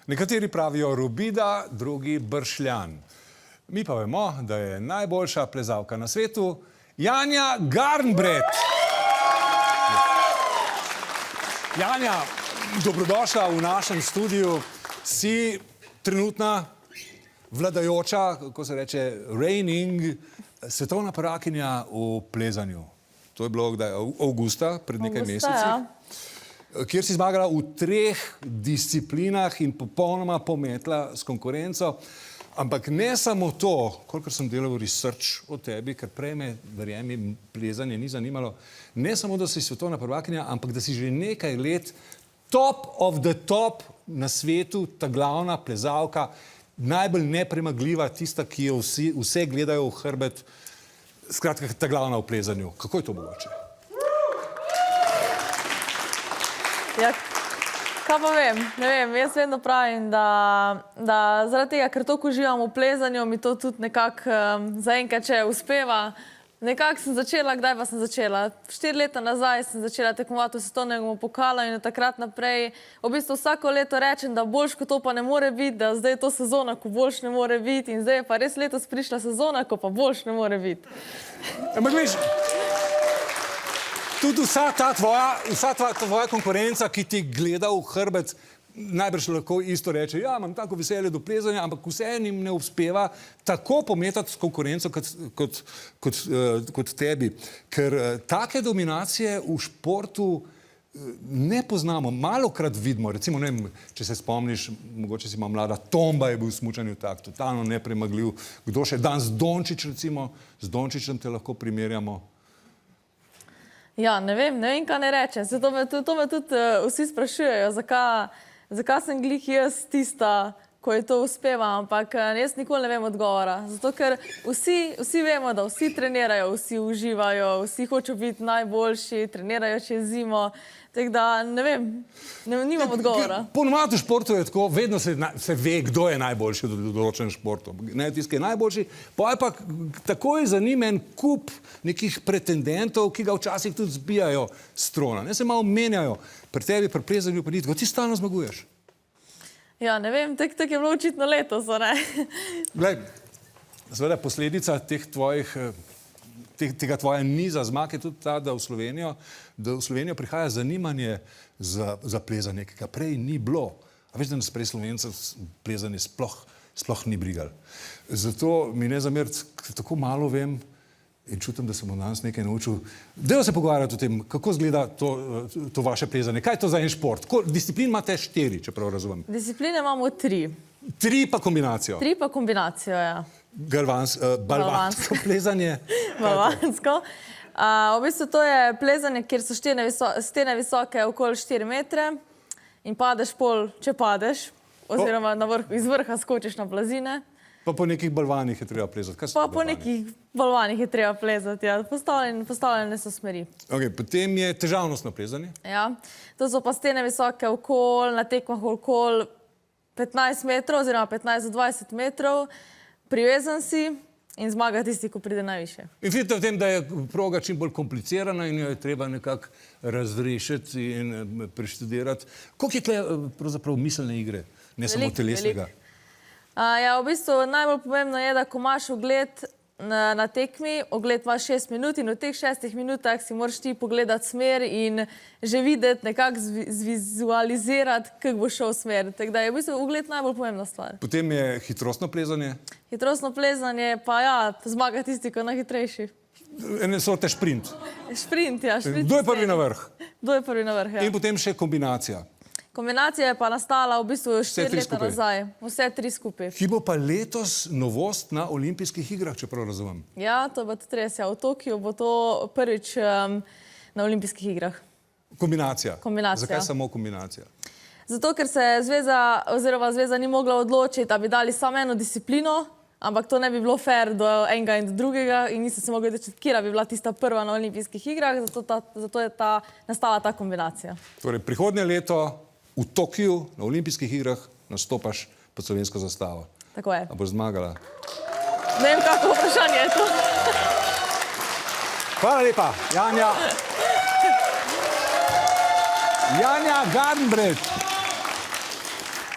Nekateri pravijo Rubida, drugi Bršljan. Mi pa vemo, da je najboljša plezalka na svetu Janja Garnbret. Janja, dobrodošla v našem studiu. Si trenutna vladajoča, kako se reče, reigning, svetovna prvakinja v plezanju. To je bilo kdaj, avgusta, pred nekaj meseci. Ja. Kjer si zmagala v 3 disciplinah in popolnoma pometla s konkurenco. Ampak ne samo to, kolikor sem delal research o tebi, ker prej me, verjemi, plezanje ni zanimalo, ne samo, da si svetovna prvakinja, ampak da si že nekaj let top of the top na svetu, ta glavna plezalka, najbolj nepremagljiva, tista, ki jo vse gledajo v hrbet, skratka, ta glavna v plezanju. Kako je to mogoče? Ja, kaj pa vem, ne vem, jaz vedno pravim, da zaradi tega, ker toliko uživam v plezanju, mi to tudi nekako zaenkrat, če uspeva. Nekako sem začela, kdaj pa sem začela? 4 leta nazaj sem začela tekmovati v svetovnemu pokalu in od takrat naprej v bistvu vsako leto rečem, da boljš kot to pa ne more biti, da zdaj je to sezona, ko boljš ne more biti in zdaj je pa res letos prišla sezona, ko pa boljš ne more biti. Ampak veš, tudi vsa tvoja konkurenca, ki ti gleda v hrbet, najbrž lahko isto reče, ja, imam tako veselje do plezanja, ampak vseeno jim ne uspeva tako pometati s konkurenco kot tebi. Ker take dominacije v športu ne poznamo, malokrat vidimo. Recimo, ne vem, če se spomniš, mogoče si ima mlada, Tomba je bil v smučanju tak, totalno nepremagljiv. Kdo še danes? Dončić, recimo, z Dončićem te lahko primerjamo. Ja, ne vem, kaj ne rečem. To me tudi vsi sprašujejo, zakaj sem glih jaz tista, ko je to uspeva, ampak jaz nikoli ne vem odgovora. Zato, ker vsi vemo, da vsi trenirajo, vsi uživajo, vsi hočejo biti najboljši, trenirajo čez zimo. Tako da, ne vem, nimam odgovora. Ponovadi v športu je tako, vedno se ve, kdo je najboljši v določenem športu. Tisti, ki je najboljši, pa je pa takoj za njim en kup nekih pretendentov, ki ga včasih tudi zbijajo s trona. Ne se malo menjajo. Pri tebi, pri plezanju, pa ni tako. Ti stalno zmaguješ. Ja, ne vem, tako je bilo očitno letos, ne? Glej, seveda posledica tega tvoja niza zmag je tudi ta, da v Slovenijo prihaja zanimanje za plezanje, ki ga prej ni bilo. A veš, da nas prej Slovencev plezanje sploh ni brigal. Zato mi ne zameriti, tako malo vem in čutim, da sem od danes nekaj naučil. Dajmo se pogovarjati o tem, kako izgleda to vaše plezanje. Kaj je to za en šport? Disciplin imate 4, če prav razumem. Discipline imamo 3. 3 pa kombinacijo. 3 pa kombinacijo, ja. Balvansko plezanje. Balvansko. V bistvu to je plezanje, kjer so stene visoke okoli 4 metre in padeš pol, če padeš, oziroma iz vrha skočiš na blazine. Pa po nekih balvanih je treba plezati. Pa po nekih balvanih je treba plezati, ja. Postavljene so smeri. Ok, potem je težavnostno plezanje. Ja, to so pa stene visoke okoli, na tekmah okoli 15 metrov, oziroma 15 do 20 metrov. Privezan si in zmaga tisti, ko pride najviše. In vidite v tem, da je proga čim bolj komplicirana in jo je treba nekako razrešiti in preštudirati. Koliko je tle pravzaprav miselne igre, ne samo telesnega? Ja, v bistvu najbolj pomembno je, da ko imaš ogled na tekmi, ogled imaš 6 minut in v teh 6 minutah si moraš ti pogledati smer in že videti, nekako zvizualizirati, kako bo šel smer. Tako da je v bistvu ogled najbolj pomembna stvar. Potem je hitrostno plezanje. Hitrostno plezanje pa ja, zmaga tisti, ko je najhitrejši. Ene sorte šprint. Šprint, ja. Kdo je prvi na vrh? Kdo je prvi na vrh, ja. In potem še kombinacija. Kombinacija je pa nastala v bistvu 4 leta nazaj. Vse 3 skupaj. Ki bo pa letos novost na olimpijskih igrah, če prav razumem. Ja, to bo tudi res. V Tokiju bo to prvič na olimpijskih igrah. Kombinacija. Kombinacija. Zakaj samo kombinacija? Zato, ker se zveza ni mogla odločiti, da bi dali samo eno disciplino, ampak to ne bi bilo fair do enega in do drugega in niso se mogli odločiti, kera bi bila tista prva na olimpijskih igrah, zato je nastala ta kombinacija. Torej, prihodnje leto v Tokiju na olimpijskih igrah nastopaš pod slovensko zastavo. Tako je. A boš zmagala? Ne vem, kako vprašanje je to. Hvala lepa, Janja. Janja Garnbret.